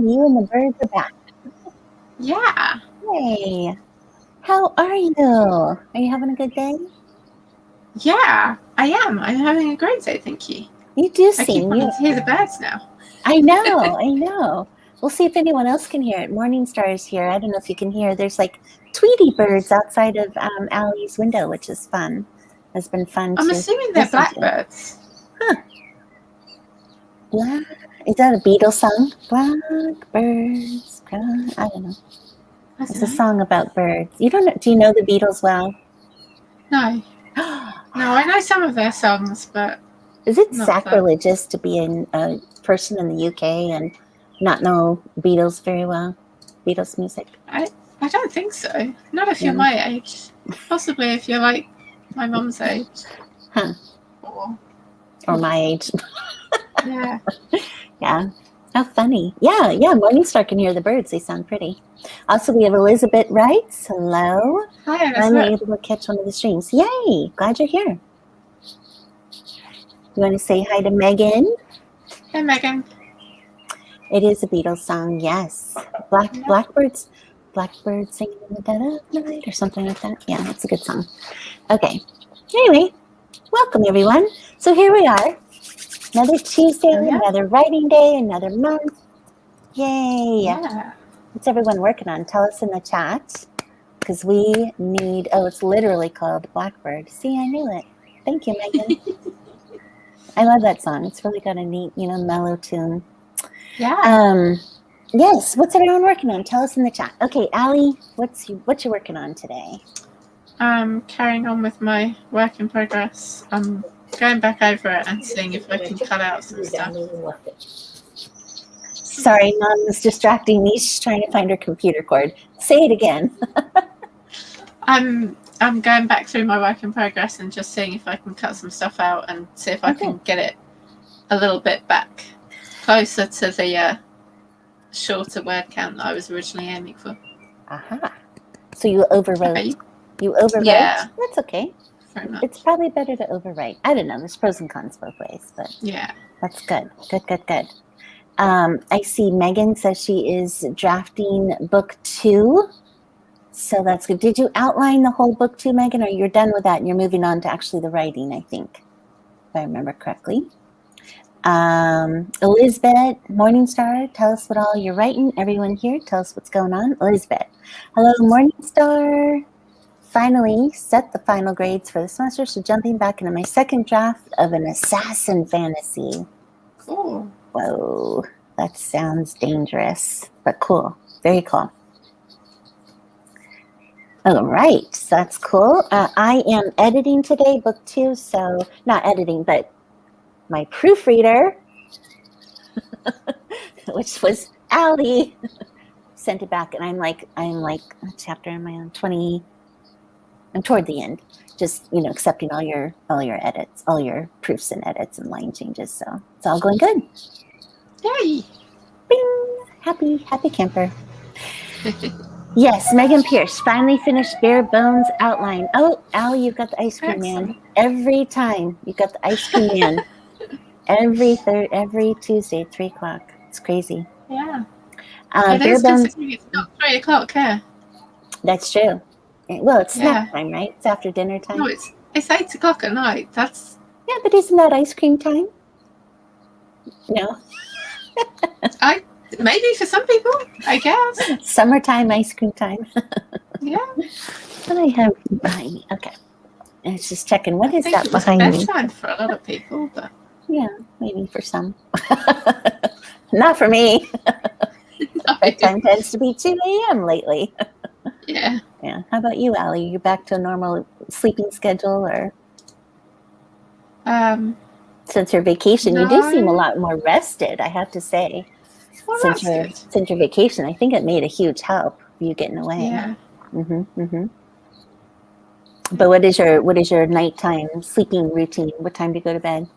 you and the birds are back. Yeah. Hey, how are you? Are you having a good day? Yeah, I am. I'm having a great day, thank you. You do I keep seem wanting you. to hear the birds now. I know. We'll see if anyone else can hear it. Morningstar is here. I don't know if you can hear. There's like Tweety birds outside of Allie's window, which is fun. It's been fun I'm to assuming they're listen to. blackbirds. Is that a Beatles song? Blackbirds. I don't know. It's a song about birds. You don't know? Do you know the Beatles well? No. No, I know some of their songs, but is it not sacrilegious to be a person in the UK and not know Beatles very well? Beatles music? I don't think so. Not if you're my age. Possibly if you're like my mum's age. Huh. Or my age. Yeah. Yeah. How funny. Yeah. Morningstar can hear the birds. They sound pretty. Also, we have Elizabeth Wrights. Hello. Hi, Elizabeth. I'm able to catch one of the streams. Yay. Glad you're here. You want to say hi to Megan? Hey, Megan. It is a Beatles song, yes. Blackbirds singing in the dead of night or something like that. Yeah, that's a good song. Okay. Anyway, welcome everyone. So here we are. Another Tuesday, another writing day, another month. Yay. Yeah. What's everyone working on? Tell us in the chat. Because we need, it's literally called Blackbird. See, I knew it. Thank you, Megan. I love that song. It's really got a neat, mellow tune. Yeah. Yes. What's everyone working on? Tell us in the chat. Okay, Allie, what you working on today? Carrying on with my work in progress. I'm going back over it and seeing if I can cut out some stuff. Sorry, Mom was distracting me. She's trying to find her computer cord. Say it again. I'm going back through my work in progress and just seeing if I can cut some stuff out and see if I can get it a little bit back closer to the shorter word count that I was originally aiming for. Aha. So you overwrote. Okay. You overwrote? Yeah. That's okay. Very much. It's probably better to overwrite. I don't know. There's pros and cons both ways, but yeah. That's good. Good. I see Megan says she is drafting book 2. So that's good. Did you outline the whole book 2, Megan, or you're done with that and you're moving on to actually the writing, I think, if I remember correctly. Elizabeth, Morningstar, tell us what all you're writing. Everyone here, tell us what's going on. Elizabeth, hello, Morningstar. Finally set the final grades for the semester, so jumping back into my second draft of an assassin fantasy. Cool. Whoa, that sounds dangerous, but cool. Very cool. All right, so that's cool. I am editing today, book 2, so not editing, but my proofreader, which was Allie, sent it back, and I'm like, what chapter am I on? 20. I'm toward the end, just accepting all your edits, all your proofs and edits and line changes. So it's all going good. Yay! Bing! Happy camper. Yes, Megan Pierce finally finished Bare Bones outline. Oh, Allie, you've got the ice cream man. Every time you've got the ice cream man. Every Tuesday at 3 o'clock. It's crazy. Yeah. Bare Bones. It's not 3 o'clock here. That's true. Well, it's snack time, right? It's after dinner time. No, it's 8 o'clock at night. That's but isn't that ice cream time? No. Maybe for some people, I guess. Summertime ice cream time. Yeah. What I have behind me. Okay. It's just checking. What is that behind me? Bedtime for a lot of people, but yeah, maybe for some. Not for me. Bedtime tends to be 2 a.m. lately. Yeah. Yeah. How about you, Allie? You back to a normal sleeping schedule, or? Since your vacation, you do seem a lot more rested, I have to say. Well, since your vacation, I think it made a huge help you getting away. Yeah. But what is your nighttime sleeping routine? What time do you go to bed?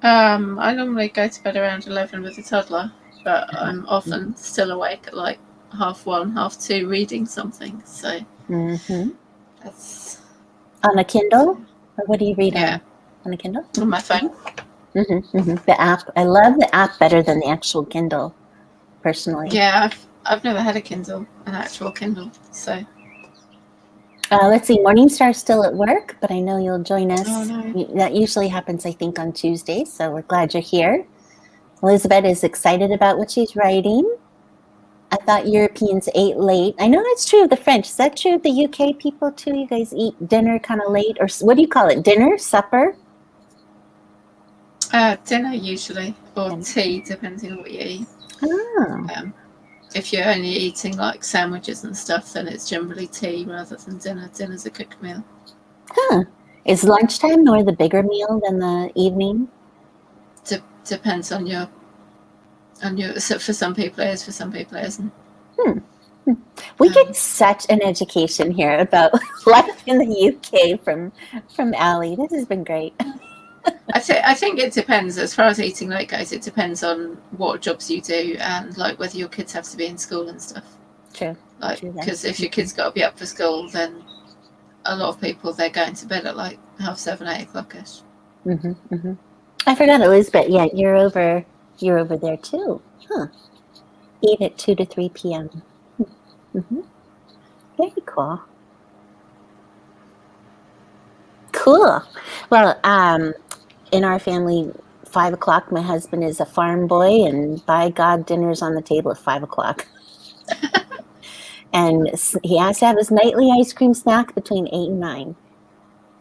I normally go to bed around 11 with the toddler, but I'm often still awake at like 1:30, 2:30 reading something. So that's on a Kindle, or what do you read on a Kindle? On my phone. The app. I love the app better than the actual Kindle. personally. Yeah, I've never had a Kindle, an actual Kindle. So let's see. Morningstar's still at work, but I know you'll join us. Oh, no. That usually happens, I think, on Tuesdays. So we're glad you're here. Elizabeth is excited about what she's writing. I thought Europeans ate late. I know that's true of the French. Is that true of the UK people too? You guys eat dinner kind of late, or what do you call it? Dinner, supper? Dinner usually, or tea, depending on what you eat. Oh. If you're only eating like sandwiches and stuff, then it's generally tea rather than dinner. Dinner's a cooked meal. Huh. Is lunchtime more the bigger meal than the evening? Depends on your. So for some people it is, for some people it isn't. We get such an education here about life in the UK from Ali. This has been great. I think it depends. As far as eating late goes, it depends on what jobs you do and like whether your kids have to be in school and stuff. True. Like, because if your kids got to be up for school, then a lot of people, they're going to bed at like 7:30, 8 o'clock-ish. I forgot, Elizabeth. Yeah, you're over there too. Huh. Eat at 2 to 3 p.m. Very cool. Cool. Well, in our family, 5 o'clock, my husband is a farm boy, and by God, dinner's on the table at 5 o'clock. And he has to have his nightly ice cream snack between 8 and 9.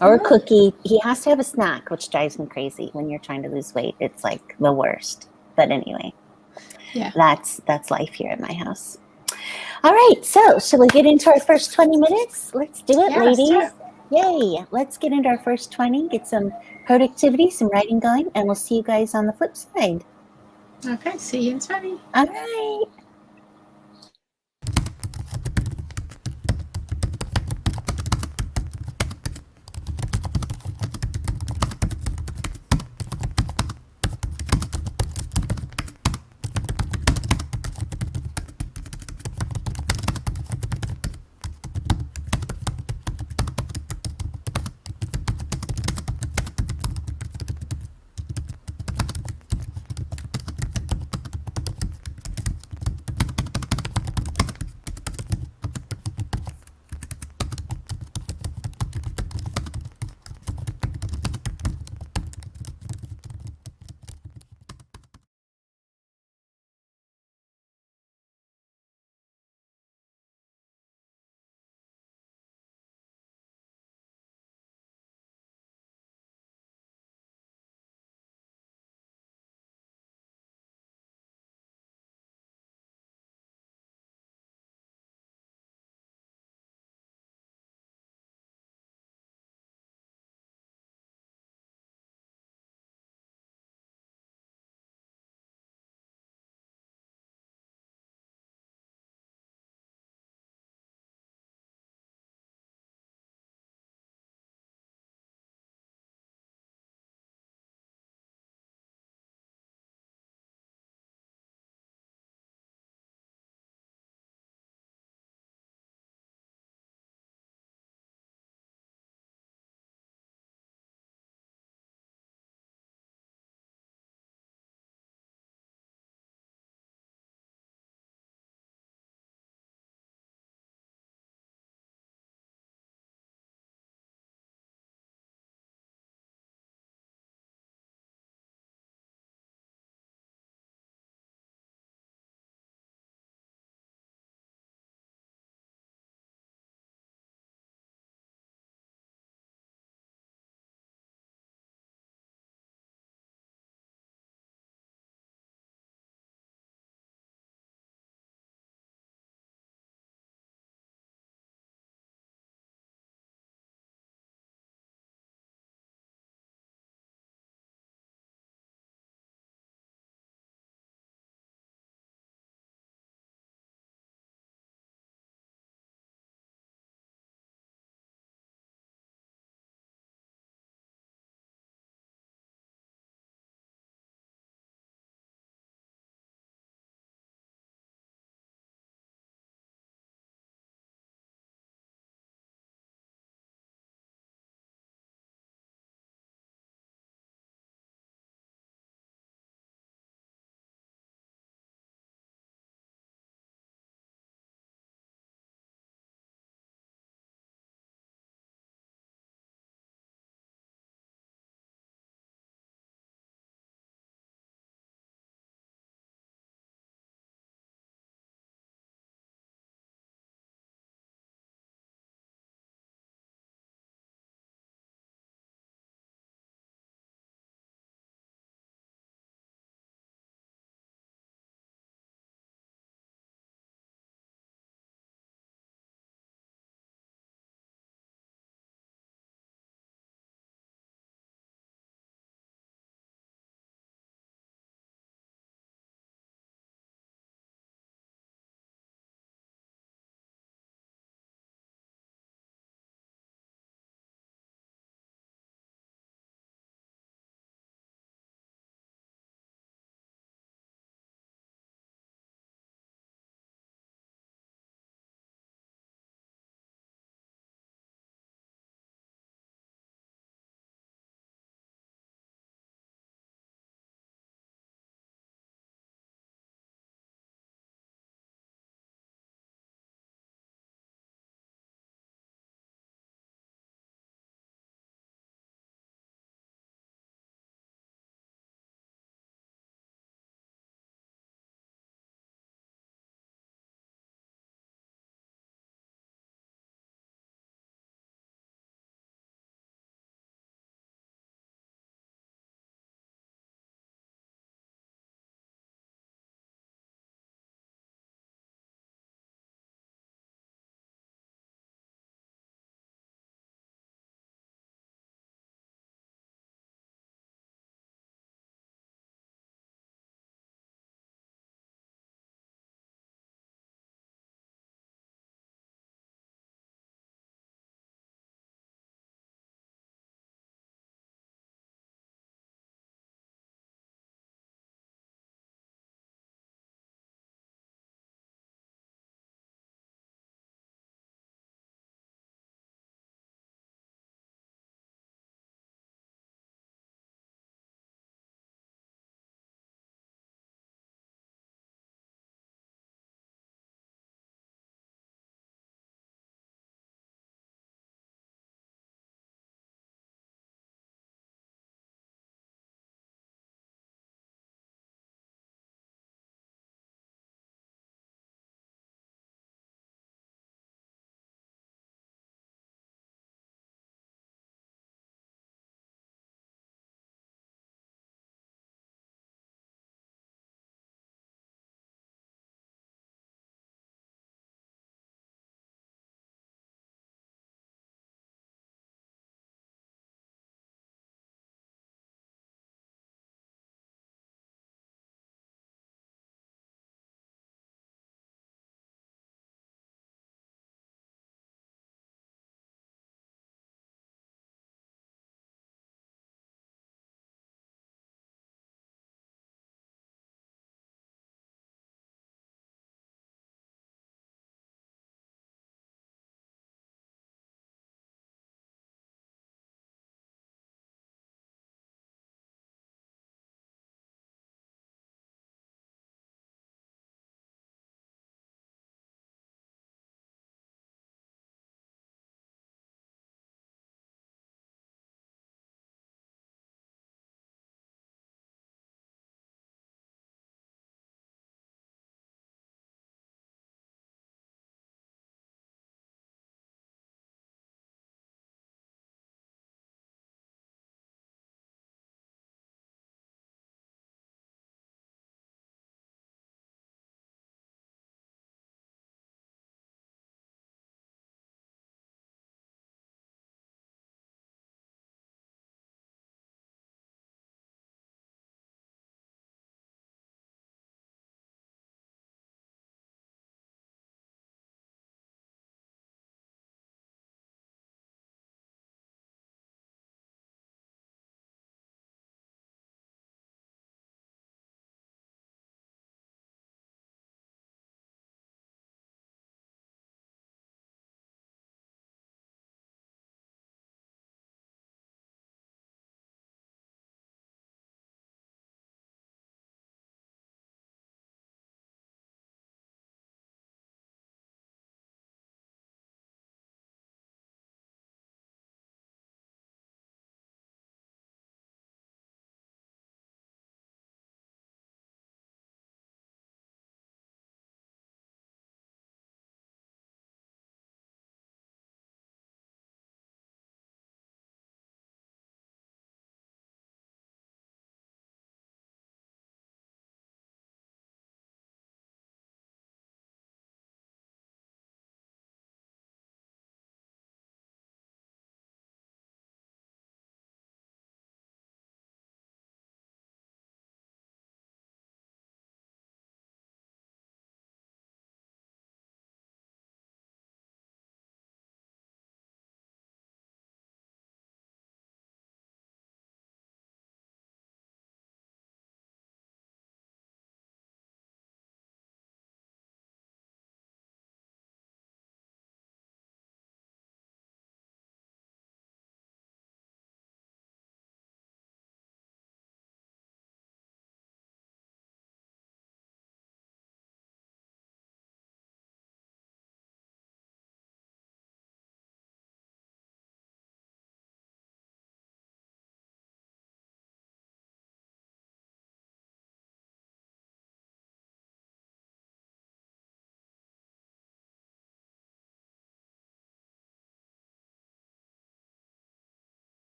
Or a cookie. He has to have a snack, which drives me crazy when you're trying to lose weight. It's like the worst. But anyway, that's life here at my house. All right, so shall we get into our first 20 minutes? Let's do it, ladies. Let's do it. Yay. Let's get into our first 20, get some productivity, some writing going, and we'll see you guys on the flip side. Okay, see you in 20. All right.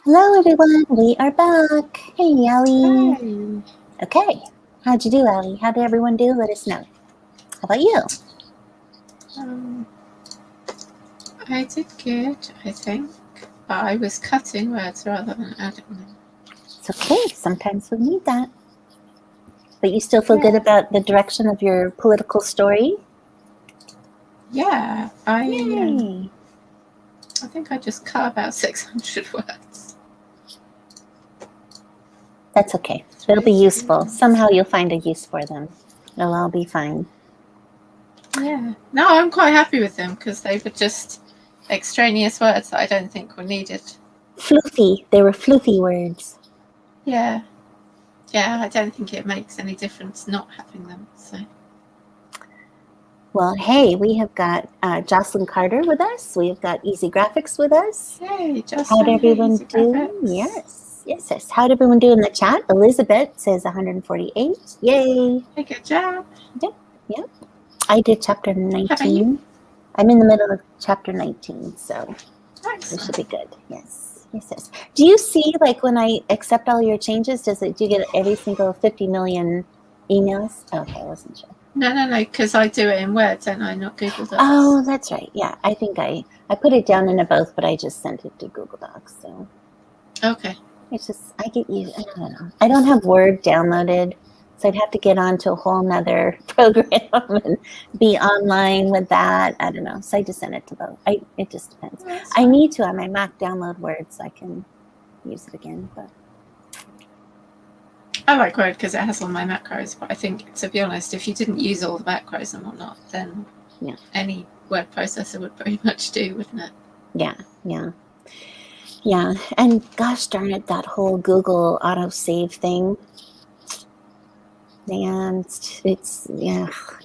Hello, everyone. We are back. Hey, Allie. Hey. Okay. How'd you do, Allie? How did everyone do? Let us know. How about you? I did good, I think. But I was cutting words rather than adding them. It's okay. Sometimes we need that. But you still feel good about the direction of your political story? Yeah. Yay. I think I just cut about 600 words. That's okay. It'll be useful. Somehow you'll find a use for them. It'll all be fine. Yeah. No, I'm quite happy with them because they were just extraneous words that I don't think were needed. Floofy. They were floofy words. Yeah. Yeah, I don't think it makes any difference not having them. So. Well, hey, we have got Jocelyn Carter with us. We have got Easy Graphics with us. Hey, Jocelyn. How'd everyone do? Yes. How'd everyone do in the chat? Elizabeth says 148. Yay. Hey, good job. Yep. I did chapter 19. I'm in the middle of chapter 19, so nice. It should be good. Yes. Do you see, like, when I accept all your changes, do you get every single 50 million emails? Okay, I wasn't sure. No, because I do it in Word, don't I? Not Google Docs. Oh, that's right. Yeah, I think I put it down in a both, but I just sent it to Google Docs. So okay. It's just I don't know. I don't have Word downloaded, so I'd have to get onto a whole nother program and be online with that. I don't know. So I just sent it to both. It just depends. I need to on my Mac download Word so I can use it again, but. I like Word because it has all my macros, but I think, to be honest, if you didn't use all the macros and whatnot, then any word processor would pretty much do, wouldn't it? Yeah. And gosh darn it, that whole Google autosave thing. And it's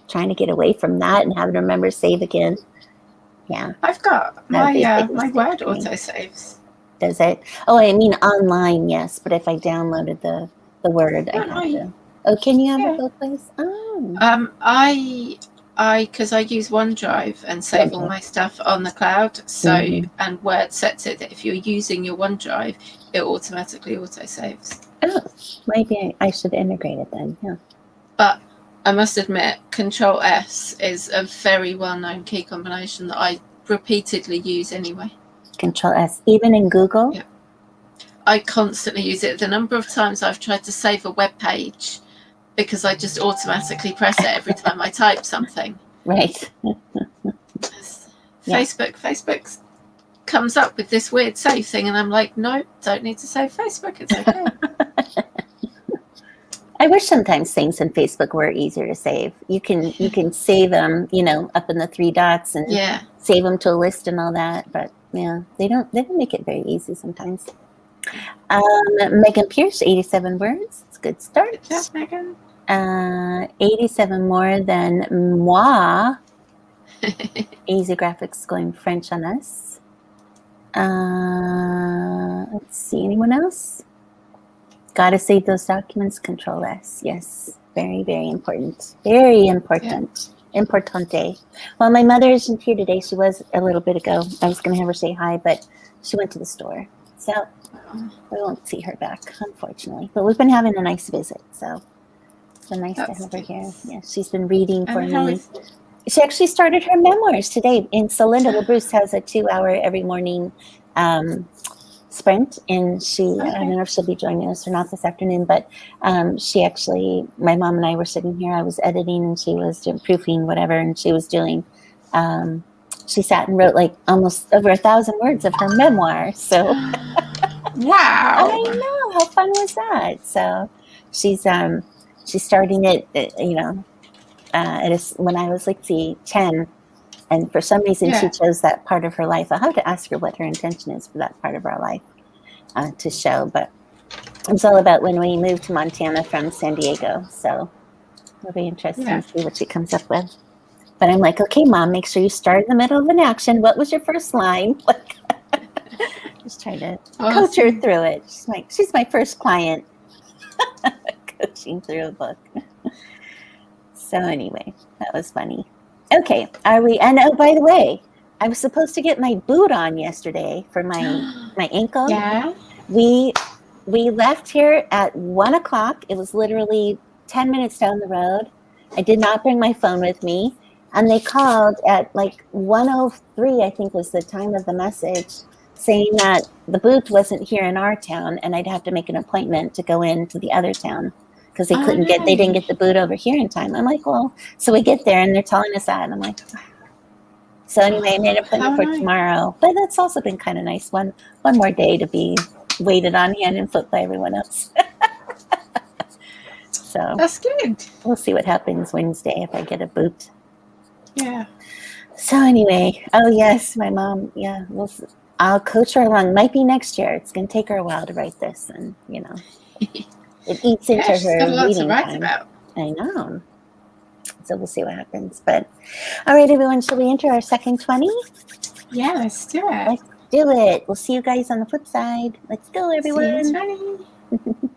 trying to get away from that and having to remember save again. Yeah. I've got my Word autosaves. Does it? Oh, I mean online, yes, but if I downloaded the Word, I'd have to. Oh, can you have it both ways? Oh. Because I use OneDrive and save all my stuff on the cloud. So and Word sets it that if you're using your OneDrive, it automatically autosaves. Oh, maybe I should integrate it then. Yeah. But I must admit, Control S is a very well-known key combination that I repeatedly use anyway. Control S, even in Google? Yeah. I constantly use it. The number of times I've tried to save a web page because I just automatically press it every time I type something. Right. Facebook comes up with this weird save thing, and I'm like, no, don't need to save Facebook. It's okay. I wish sometimes things in Facebook were easier to save. You can save them, up in the 3 dots and save them to a list and all that. But they don't make it very easy sometimes. Megan Pierce, 87 words. It's a good start. Good job, Megan. 87 more than moi. Easy Graphics going French on us. Let's see, anyone else? Gotta save those documents, Control S. Yes, very, very important. Very important. Yeah. Importante. Well, my mother isn't here today. She was a little bit ago. I was going to have her say hi, but she went to the store. So we won't see her back, unfortunately. But we've been having a nice visit, so it's been nice to have her here. Yeah, she's been reading for me. She actually started her memoirs today. And so Linda LaBruce has a 2-hour every morning sprint, and I don't know if she'll be joining us or not this afternoon, but she actually, my mom and I were sitting here, I was editing and she was doing proofing, whatever, and she was doing, she sat and wrote like almost over 1,000 words of her memoir. So wow. I know, how fun was that? So she's starting it, when I was 10. And for some reason, she chose that part of her life. I'll have to ask her what her intention is for that part of our life to show. But it's all about when we moved to Montana from San Diego. So it'll be interesting to see what she comes up with. But I'm like, okay, Mom, make sure you start in the middle of an action. What was your first line? Just trying to coach her through it. She's my first client coaching through a book. So anyway, that was funny. Okay, are we? And oh, by the way, I was supposed to get my boot on yesterday for my ankle. Yeah. We left here at 1:00. It was literally 10 minutes down the road. I did not bring my phone with me. And they called at like 1:03, I think was the time of the message, saying that the booth wasn't here in our town and I'd have to make an appointment to go into the other town because they they didn't get the boot over here in time. I'm like, well, so we get there and they're telling us that. And I'm like, so anyway, I made an appointment for tomorrow. But that's also been kind of nice. One more day to be waited on hand and foot by everyone else. So that's good. We'll see what happens Wednesday if I get a boot. Yeah. So anyway, oh yes, my mom. Yeah, I'll coach her along. Might be next year. It's going to take her a while to write this, and it eats into she's her got lots reading to write time. About. I know. So we'll see what happens. But all right, everyone, shall we enter our second 20? Yeah, let's do it. Let's do it. We'll see you guys on the flip side. Let's go, everyone. See you 20.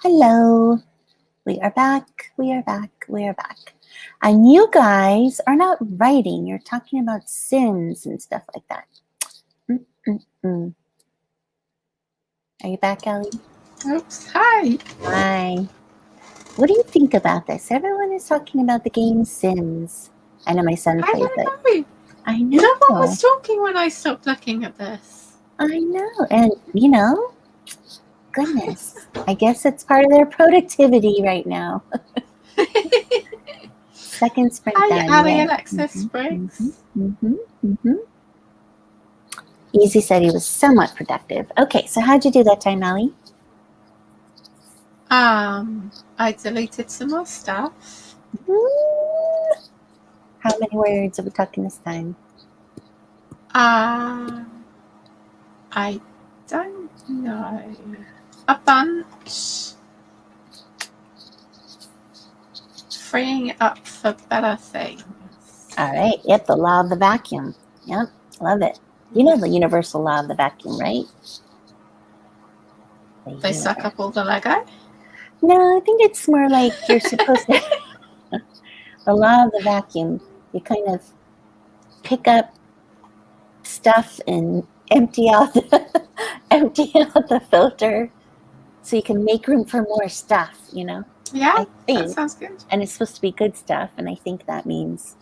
Hello. We are back. We are back. We are back. And you guys are not writing. You're talking about sins and stuff like that. Mm-mm-mm. Are you back, Ellie? Oops. Hi. Hi. What do you think about this? Everyone is talking about the game Sims. I know my son I plays don't it. know. I know. No one was talking when I stopped looking at this. I know. And, goodness. I guess it's part of their productivity right now. Second sprint Hi, done. Ali Yay. Alexis Spriggs. Easy said he was somewhat productive. Okay, so how'd you do that time, Allie? I deleted some more stuff. How many words are we talking this time? I don't know. A bunch. Freeing it up for better things. All right. Yep, the law of the vacuum. Yep, love it. You know the universal law of the vacuum, right? They suck up all the Lego? No, I think it's more like you're supposed to. The law of the vacuum, you kind of pick up stuff and empty out the filter so you can make room for more stuff, Yeah, I think. that sounds good. And it's supposed to be good stuff, and I think that means,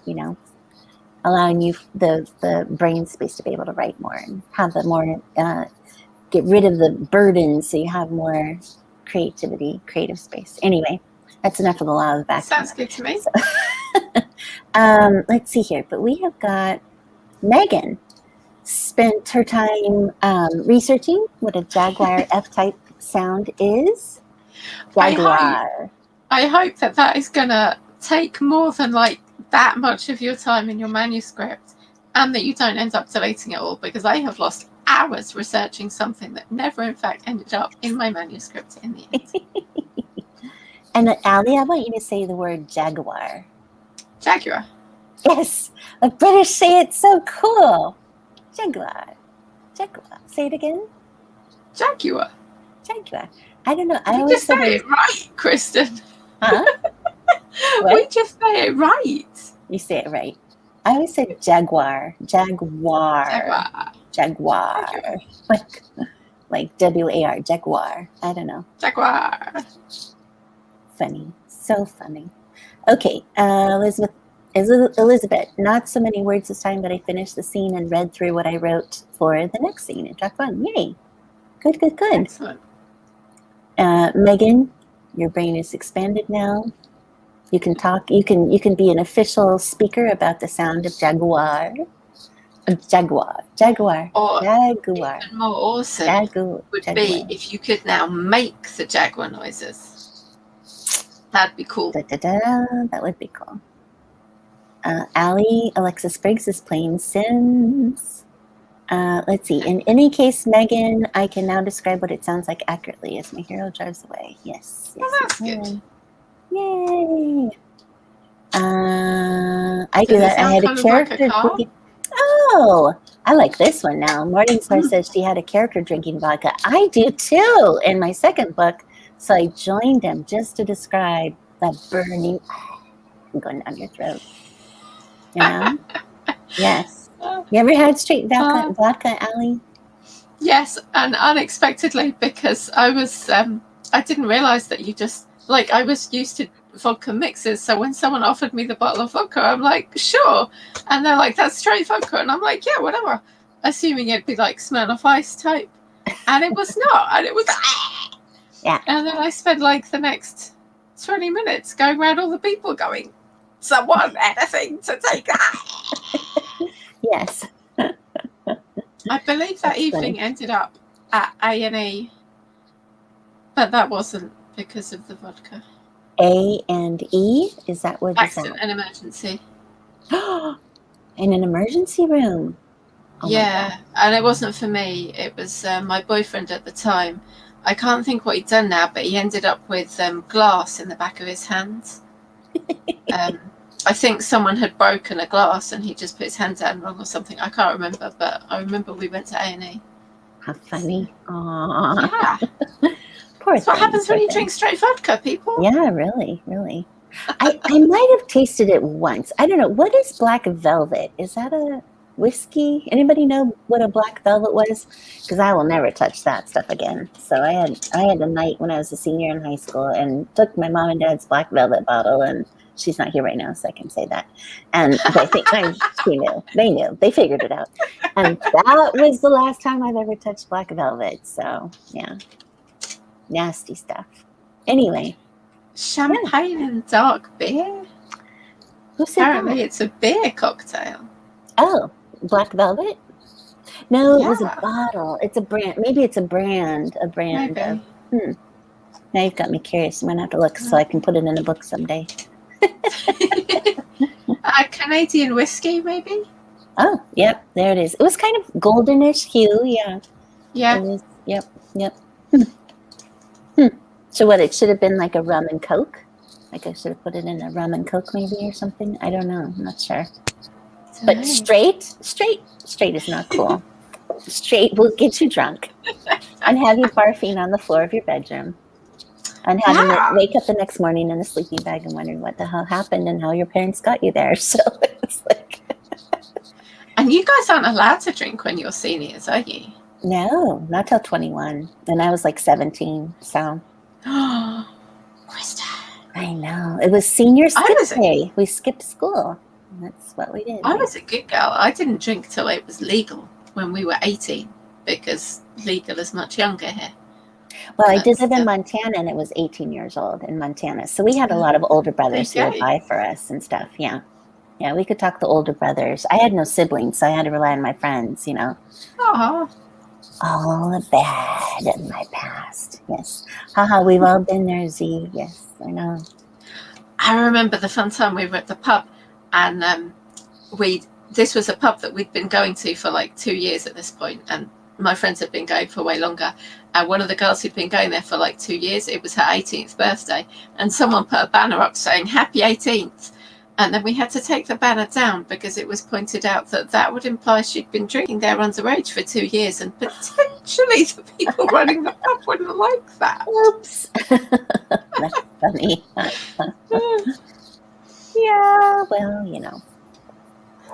allowing you the brain space to be able to write more and have the more get rid of the burden so you have more creative space. Anyway, that's enough of the law of the vacuum. Sounds good to me. So, let's see here. But we have got Megan spent her time researching what a Jaguar F-type sound is. Jaguar. I hope that is going to take more than like that much of your time in your manuscript, and that you don't end up deleting it all, because I have lost hours researching something that never in fact ended up in my manuscript in the end. And Allie, I want you to say the word jaguar. Jaguar. Yes, the British say it so cool. Jaguar. Jaguar. Say it again. Jaguar. Jaguar. I don't know. We just say it right, Kristen. Huh? We just say it right. You say it right. I always said jaguar. Jaguar. Jaguar. Like W-A-R. Jaguar. I don't know. Jaguar. Funny. So funny. Okay. Elizabeth, not so many words this time, but I finished the scene and read through what I wrote for the next scene. It got fun. Yay. Good. Excellent. Megan, your brain is expanded now. You can talk. You can be an official speaker about the sound of jaguar. Jaguar. Or Jaguar. even more awesome would be if you could now make the jaguar noises. That'd be cool. That would be cool. Allie Alexis Briggs is playing Sims. Let's see. In any case, Megan, I can now describe what it sounds like accurately as my hero drives away. Yes. Well, that's good. Yay. I do that. I had a character. Oh, I like this one now. Morningstar says she had a character drinking vodka. I do too in my second book. So I joined him just to describe the burning going down your throat. Yes. You ever had straight vodka, Allie? Yes, and unexpectedly, because I didn't realize that you just, like, I was used to vodka mixes, so when someone offered me the bottle of vodka, I'm like, sure, and they're like, that's straight vodka, and I'm like, yeah, whatever, assuming it'd be like Smirnoff Ice type, and it was not, and it was yeah, and then I spent like the next 20 minutes going around all the people going, someone, anything to take that. Yes. I believe that evening ended up at A&E, but that wasn't because of the vodka. A&E? Is that what Accident and emergency. In an emergency room? Oh yeah, and it wasn't for me. It was my boyfriend at the time. I can't think what he'd done now, but he ended up with glass in the back of his hands. I think someone had broken a glass and he just put his hands down wrong or something. I can't remember, but I remember we went to A&E. How funny. Aww. Yeah. Poor That's what thing, happens poor when you thing. drink straight vodka, people. Yeah, really, really. I might have tasted it once. I don't know. What is black velvet? Is that a whiskey? Anybody know what a black velvet was? Because I will never touch that stuff again. So I had a night when I was a senior in high school and took my mom and dad's black velvet bottle, and she's not here right now, so I can say that. And they think she knew. They knew. They figured it out. And that was the last time I've ever touched black velvet. So yeah. Nasty stuff. Anyway. Champagne and dark beer? Who said Apparently that? it's a beer cocktail. Oh, black velvet? No, it was a Yeah. bottle. It's a brand. Maybe it's a brand. A brand of. Maybe. Now you've got me curious. I'm gonna have to look so I can put it in a book someday. Canadian whiskey, maybe? Oh, yep, there it is. It was kind of goldenish hue. Yeah. Yeah. It was. Yep. So what? It should have been like a rum and coke. Like I should have put it in a rum and coke maybe or something. I don't know. I'm not sure. But straight is not cool. Straight will get you drunk and have you barfing on the floor of your bedroom and having to wake up the next morning in a sleeping bag and wondering what the hell happened and how your parents got you there. So it's like. And you guys aren't allowed to drink when you're seniors, are you? No, not till 21. And I was like 17. So. Krista. I know. It was senior skip day. We skipped school. That's what we did. I was a good girl. I didn't drink till it was legal when we were 18 because legal is much younger here. Well, I did live in Montana and it was 18 years old in Montana. So we had a lot of older brothers who would buy for us and stuff. Yeah. Yeah, we could talk to older brothers. I had no siblings, so I had to rely on my friends, you know. Oh. All the bad in my past. Yes. Haha, we've all been there, Z. Yes, I know. I remember the fun time we were at the pub and this was a pub that we'd been going to for like 2 years at this point, and my friends had been going for way longer. And one of the girls who'd been going there for like 2 years, it was her 18th birthday, and someone put a banner up saying "Happy 18th," and then we had to take the banner down because it was pointed out that would imply she'd been drinking there underage for 2 years, and potentially the people running the pub wouldn't like that. Oops. That's funny. Yeah, well, you know.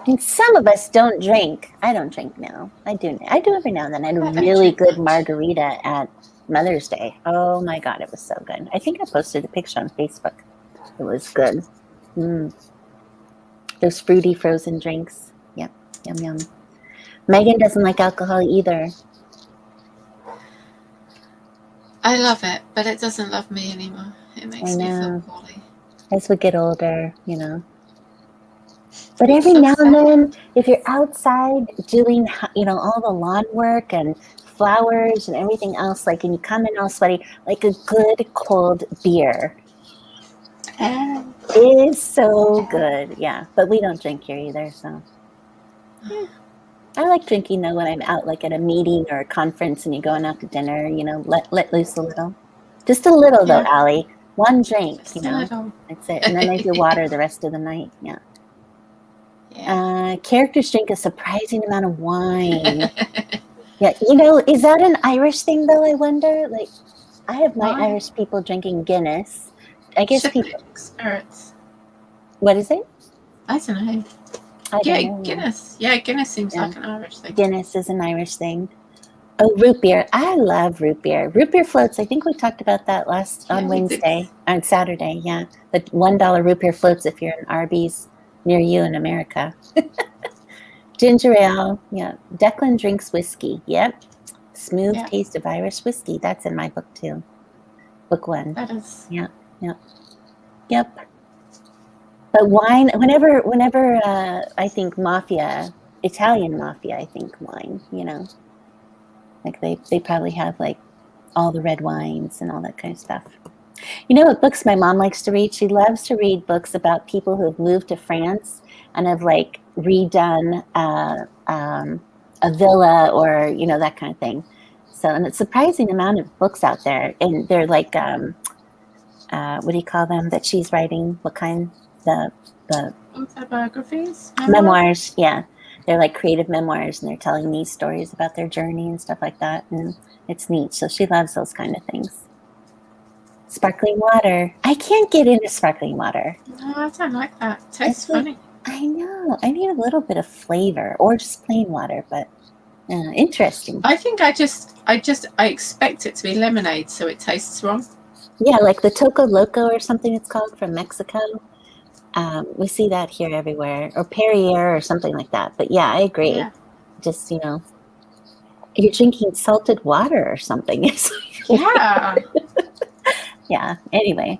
And some of us don't drink. I don't drink now. I do every now and then. I had a really good margarita at Mother's Day. Oh my God, it was so good. I think I posted a picture on Facebook. It was good. Those fruity frozen drinks. Yep, yum, yum. Megan doesn't like alcohol either. I love it, but it doesn't love me anymore. It makes me feel poorly. As we get older, you know. But every now and then, if you're outside doing, you know, all the lawn work and flowers and everything else, like, and you come in all sweaty, like a good cold beer is so good. Yeah, but we don't drink here either, so. Yeah. I like drinking, though, when I'm out, like at a meeting or a conference and you're going out to dinner, you know, let loose a little. Just a little, though, Allie. One drink, Just you know. a little. That's it. And then I do water the rest of the night. Yeah. Characters drink a surprising amount of wine. Yeah, you know, is that an Irish thing though? I wonder. Like, I have my Irish people drinking Guinness. I guess people. Spirits. What is it? I don't know. Guinness. Yeah, Guinness seems like an Irish thing. Guinness is an Irish thing. Oh, root beer. I love root beer. Root beer floats. I think we talked about that on Wednesday, on Saturday. Yeah, the $1 root beer floats if you're in Arby's near you in America. Ginger ale. Yeah. Declan drinks whiskey. Yep. Smooth taste of Irish whiskey. That's in my book too. Book 1. That is. Yeah. Yep. But wine. Whenever I think mafia, Italian mafia. I think wine. You know, like they probably have like all the red wines and all that kind of stuff. You know what books my mom likes to read? She loves to read books about people who have moved to France and have like redone a villa or, you know, that kind of thing. So, and it's a surprising amount of books out there. And they're like, what do you call them that she's writing? What kind? The autobiographies? Memoirs. Yeah. They're like creative memoirs and they're telling these stories about their journey and stuff like that. And it's neat. So she loves those kind of things. Sparkling water. I can't get into sparkling water. No, I don't like that. It tastes It's like- funny. I know. I need a little bit of flavor, or just plain water. But interesting. I think I expect it to be lemonade, so it tastes wrong. Yeah, like the Toco Loco or something it's called from Mexico. We see that here everywhere, or Perrier or something like that. But yeah, I agree. Yeah. Just you're drinking salted water or something. Yeah. Yeah. Anyway.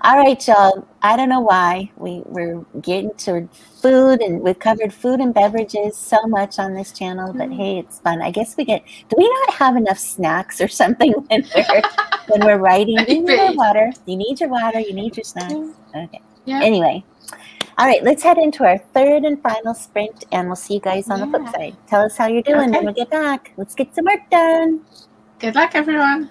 All right, y'all. I don't know why we're getting to food, and we've covered food and beverages so much on this channel, but hey, it's fun. I guess do we not have enough snacks or something when we're writing? You need our water. You need your water. You need your snacks. Okay. Yeah. Anyway. All right, let's head into our third and final sprint, and we'll see you guys on the flip side. Tell us how you're doing when we get back. Let's get some work done. Good luck, everyone.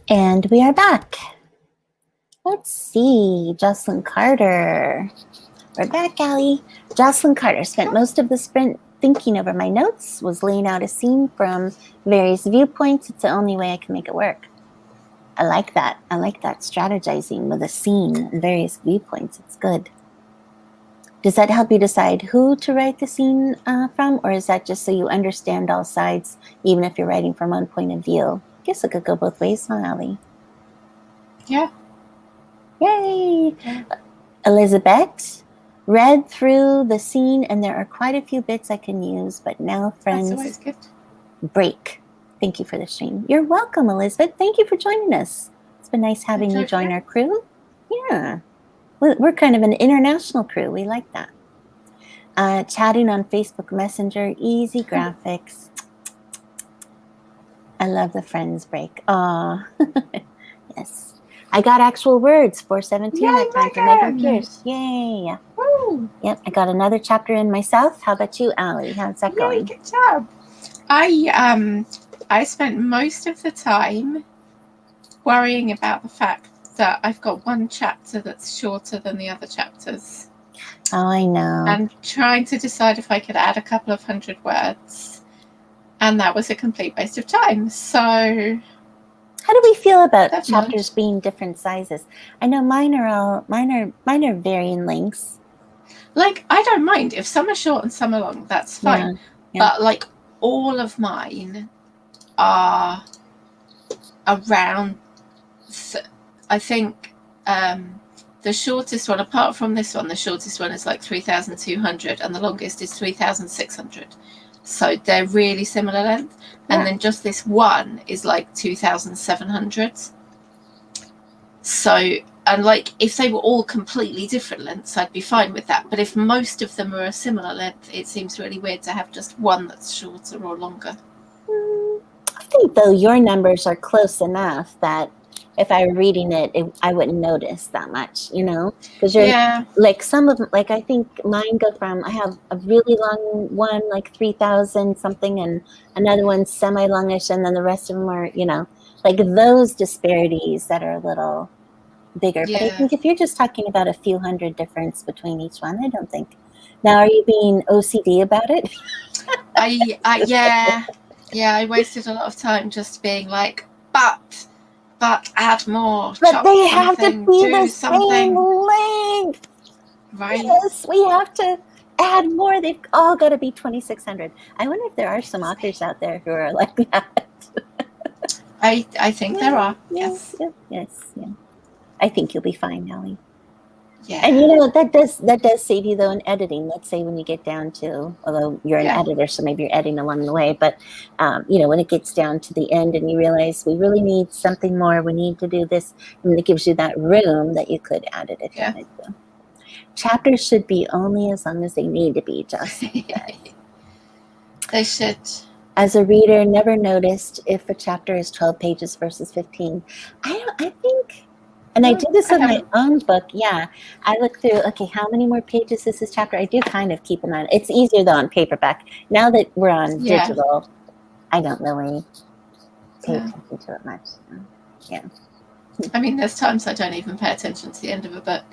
And we are back. Let's see. Jocelyn Carter. We're back, Allie. Jocelyn Carter spent most of the sprint thinking over my notes, was laying out a scene from various viewpoints. It's the only way I can make it work. I like that. I like that, strategizing with a scene and various viewpoints. It's good. Does that help you decide who to write the scene from, or is that just so you understand all sides, even if you're writing from one point of view? I guess it could go both ways, huh, Allie? Yeah. Yay! Yeah. Elizabeth read through the scene, and there are quite a few bits I can use, but now, friends, That's always good. Break. Thank you for the stream. You're welcome, Elizabeth. Thank you for joining us. It's been nice having you join our crew. Yeah. We're kind of an international crew. We like that. Chatting on Facebook Messenger, easy graphics. I love the friends break. Aw. Yes. I got actual words. 417. I time for Megan Pierce. Yay. Woo. Yep. I got another chapter in myself. How about you, Allie? How's that going? Good job. I spent most of the time worrying about the fact that I've got one chapter that's shorter than the other chapters. Oh, I know. And trying to decide if I could add a couple of 100 words. And that was a complete waste of time. So how do we feel about chapters being different sizes? I know mine are varying lengths. Like, I don't mind if some are short and some are long, that's fine. Yeah. But like all of mine are around, I think the shortest one, apart from this one, the shortest one is like 3,200 and the longest is 3,600. So they're really similar length. Yeah. And then just this one is like 2,700. So, and like if they were all completely different lengths, I'd be fine with that. But if most of them are a similar length, it seems really weird to have just one that's shorter or longer. I think though your numbers are close enough that if I were reading it, I wouldn't notice that much, you know, because you're like some of them, like I think mine go from, I have a really long one, like 3,000 something, and another one semi-longish, and then the rest of them are, you know, like those disparities that are a little bigger. Yeah. But I think if you're just talking about a few hundred difference between each one, I don't think. Now, are you being OCD about it? I wasted a lot of time just being like, but add more. But they have to be the same length. Right. Yes, we have to add more. They've all got to be 2,600. I wonder if there are some authors out there who are like that. I think there are. Yes. I think you'll be fine, Nellie. Yeah. And you know, that does save you though in editing. Let's say when you get down to, although you're an editor, so maybe you're editing along the way, but you know, when it gets down to the end and you realize we really need something more, we need to do this, and it gives you that room that you could add it if you wanted to. Chapters should be only as long as they need to be, just. They should. As a reader, never noticed if a chapter is 12 pages versus 15. I think. And I do this with my own book. Yeah. I look through, okay, how many more pages is this chapter? I do kind of keep an eye on it. It's easier though on paperback. Now that we're on digital, I don't really pay attention to it much. Yeah. I mean, there's times I don't even pay attention to the end of a book.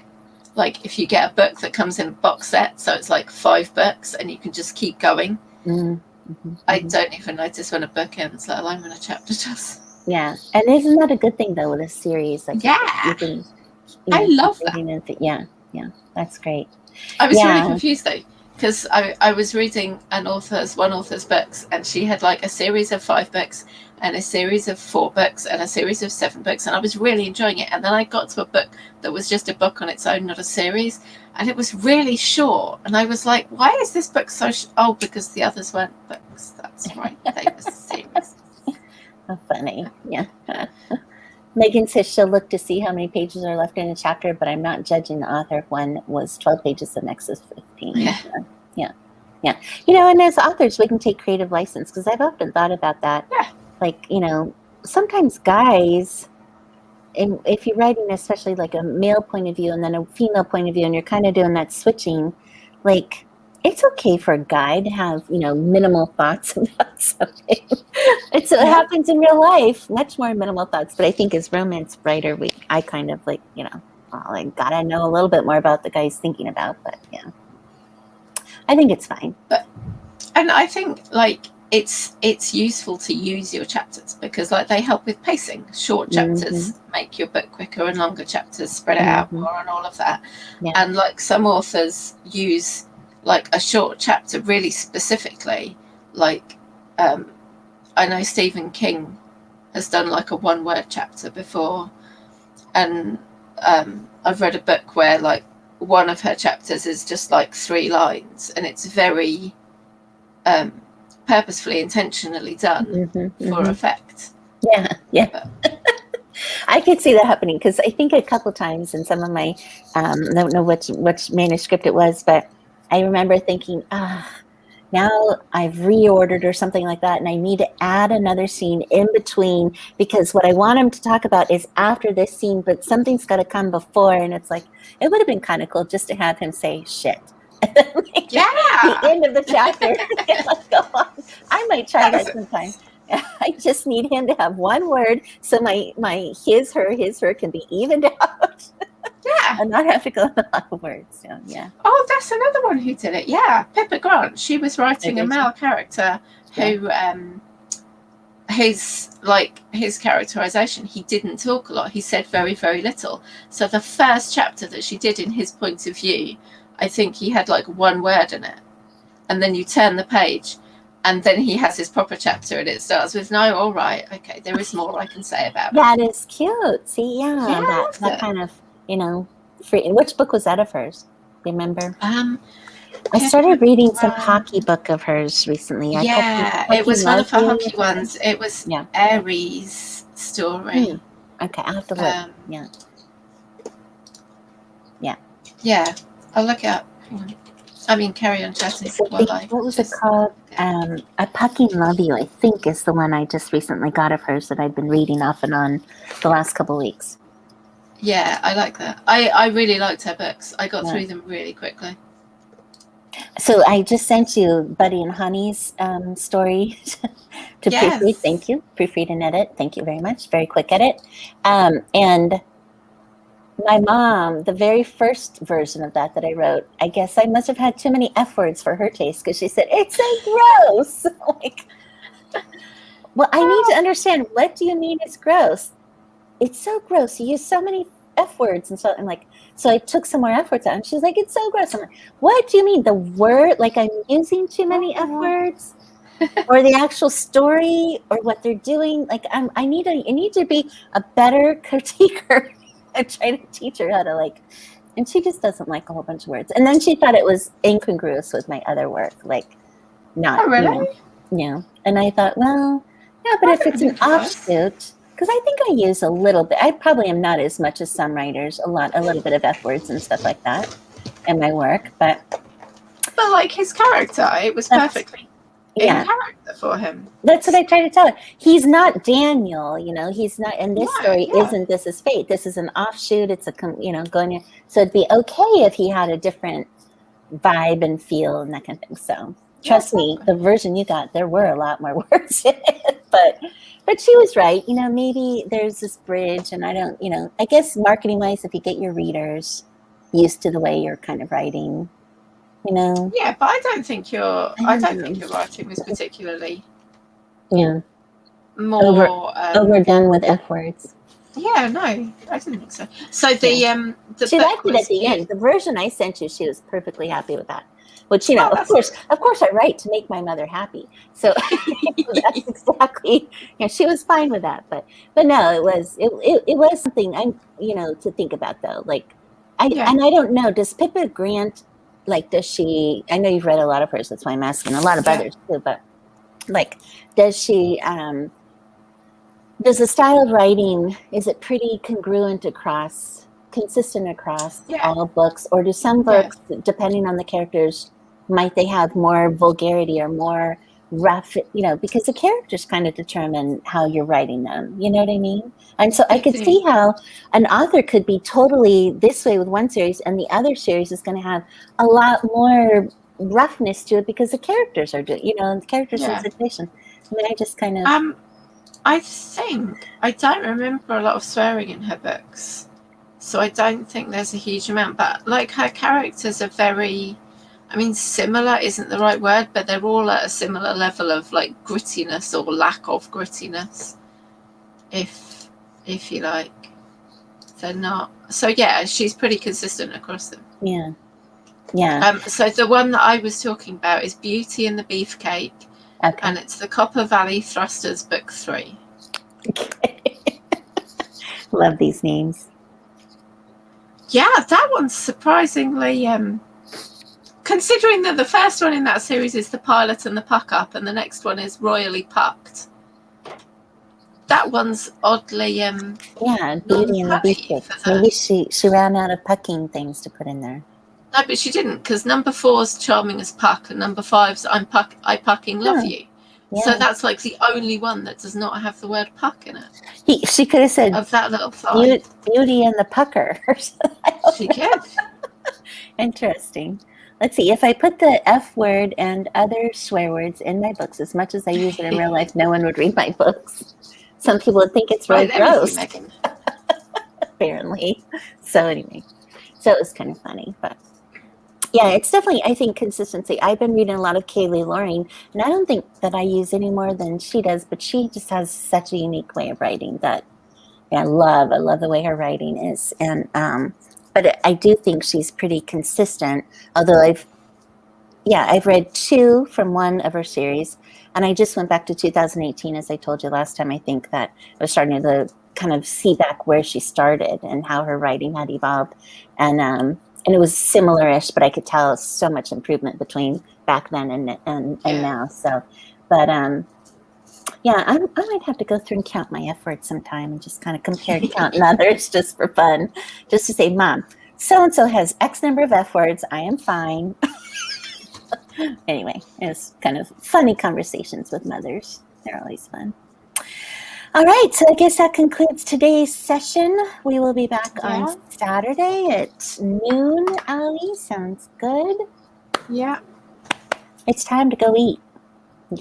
Like if you get a book that comes in a box set, so it's like 5 books and you can just keep going. Mm-hmm. I don't even notice when a book ends, let alone when a chapter does. Yeah, and isn't that a good thing though with a series? Like I love that. Yeah, that's great. I was really confused though, because I was reading one author's books, and she had like a series of 5 books and a series of 4 books and a series of 7 books, and I was really enjoying it. And then I got to a book that was just a book on its own, not a series, and it was really short. And I was like, why is this book so oh, because the others weren't books. That's right, they were series. Funny. Yeah. Megan says she'll look to see how many pages are left in a chapter, but I'm not judging the author if one was 12 pages, the next is 15. Yeah. You know, and as authors, we can take creative license, because I've often thought about that. Yeah. Like, you know, sometimes guys, and if you're writing especially like a male point of view and then a female point of view, and you're kind of doing that switching, like it's okay for a guy to have, minimal thoughts about something. It happens in real life, much more minimal thoughts. But I think as romance writer, I kind of like, well, I gotta know a little bit more about the guy he's thinking about. But yeah, I think it's fine. And I think like it's useful to use your chapters because like they help with pacing. Short chapters make your book quicker, and longer chapters spread it out more, and all of that. Yeah. And like some authors use like a short chapter really specifically. Like I know Stephen King has done like a 1-word chapter before, and I've read a book where like one of her chapters is just like 3 lines, and it's very purposefully, intentionally done for effect. Yeah. I could see that happening because I think a couple times in some of my, I don't know which manuscript it was, but I remember thinking, now I've reordered or something like that, and I need to add another scene in between because what I want him to talk about is after this scene, but something's got to come before, and it's like, it would have been kind of cool just to have him say shit. The end of the chapter. Let's go on. I might try that sometime. I just need him to have 1 word so my his her can be evened out. Yeah. And not have to go a lot of words. So yeah. Oh, that's another one who did it. Yeah. Pippa Grant. She was writing a male character who his characterization, he didn't talk a lot. He said very, very little. So the first chapter that she did in his point of view, I think he had like 1 word in it. And then you turn the page and then he has his proper chapter and it starts with, no, all right, okay, there is more I can say about it. That is cute. See, that kind of, free. And which book was that of hers? Remember? I started reading some hockey book of hers recently. It was one of her hockey ones. It was Aries' story. Okay, I'll have to look. Yeah, I'll look it up. I mean, carry on chatting. What was it called? A Pucking Love You, I think, is the one I just recently got of hers that I've been reading off and on the last couple of weeks. Yeah, I like that. I really liked her books. I got through them really quickly. So I just sent you Buddy and Honey's story to proofread. Thank you. Proofread and edit. Thank you very much. Very quick edit. And my mom, the very first version of that I wrote, I guess I must have had too many F words for her taste because she said, it's so gross. Well, I need to understand, what do you mean it's gross? It's so gross. You use so many F words. And so I'm like, so I took some more F words out and she's like, it's so gross. I'm like, what do you mean? The word, like I'm using too many F words? Or the actual story or what they're doing? Like I need to be a better critiquer. I try to teach her how to and she just doesn't like a whole bunch of words. And then she thought it was incongruous with my other work, not, And I thought, well, yeah, but if it's an offshoot, because I think I use a little bit. I probably am not as much as some writers, a little bit of F words and stuff like that in my work, but like his character, it was perfectly in character for him. That's what I try to tell her. He's not Daniel, he's not, and this story isn't This Is Fate. This is an offshoot. It's going, so it'd be okay if he had a different vibe and feel and that kind of thing. So trust me, the version you got, there were a lot more words in it, but she was right. Maybe there's this bridge and I don't, I guess marketing wise, if you get your readers used to the way you're kind of writing, Yeah, but I don't think your writing was particularly more overdone with F words. Yeah, no, I didn't think so. So she liked it at the end. The version I sent you, she was perfectly happy with that. Which of course, I write to make my mother happy. So that's exactly. She was fine with that. But no, it was something to think about though. And I don't know. Does Pippa Grant? Does she, I know you've read a lot of hers, that's why I'm asking, a lot of others too, but does she, does the style of writing, is it pretty congruent consistent across all books, or do some books, depending on the characters, might they have more vulgarity or more rough, because the characters kind of determine how you're writing them, you know what I mean? And so I could see how an author could be totally this way with one series and the other series is going to have a lot more roughness to it because the characters are doing, the characters in Yeah. the situation. I mean, I just kind of. I think I don't remember a lot of swearing in her books, so I don't think there's a huge amount. But like her characters are very, I mean, similar isn't the right word, but they're all at a similar level of like grittiness or lack of grittiness, if you like. They're not. So yeah, she's pretty consistent across them. Yeah. Yeah. So the one that I was talking about is Beauty and the Beefcake. Okay. And it's the Copper Valley Thrusters book 3. Love these names. Yeah, that one's surprisingly, considering that the first one in that series is The Pilot and the Puck Up, and the next one is Royally Pucked. That one's oddly yeah, Beauty and the Beefcake. Maybe she ran out of pucking things to put in there. No, but she didn't, because number 4's Charming as Puck, and number 5's I Pucking Love You. Yeah. So that's like the only one that does not have the word puck in it. She could have said of that little 5. Beauty and the Pucker. She could. Interesting. Let's see. If I put the F word and other swear words in my books, as much as I use it in real life, no one would read my books. Some people would think it's really gross. Apparently. So anyway, so it was kind of funny, but. Yeah, it's definitely, I think, consistency. I've been reading a lot of Kaylee Loring, and I don't think that I use any more than she does, but she just has such a unique way of writing that I love the way her writing is. And but I do think she's pretty consistent, although I've read 2 from one of her series, and I just went back to 2018, as I told you last time. I think that I was starting to kind of see back where she started and how her writing had evolved. And it was similar-ish, but I could tell so much improvement between back then and now. So, but yeah, I might have to go through and count my F words sometime and just kind of compare and count others just for fun, just to say, Mom, so-and-so has X number of F words. I am fine. Anyway, it's kind of funny conversations with mothers. They're always fun. All right, so I guess that concludes today's session. We will be back on Saturday at noon, Ali. Sounds good. Yeah. It's time to go eat.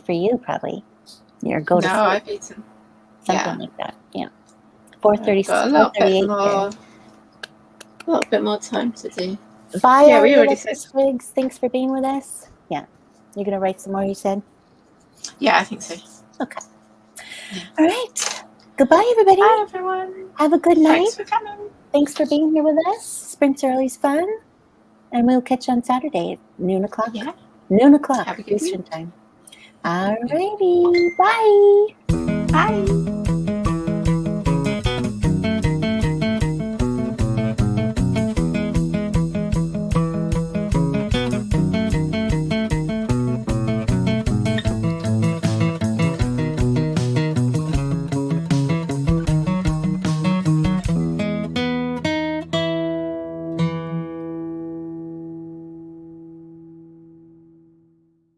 For you, probably. Or go to sleep. No, I've eaten. Something like that, yeah. 4:36, a little bit more time to do. Bye, yeah, we already said. Twigs. Thanks for being with us. Yeah. You're going to write some more, you said? Yeah, I think so. Okay. All right. Goodbye, everybody. Bye, everyone. Have a good night. Thanks for coming. Thanks for being here with us. Sprint's Early's fun. And we'll catch you on Saturday at noon o'clock. Yeah. Noon o'clock Have a good Eastern time. All righty. Bye. Bye.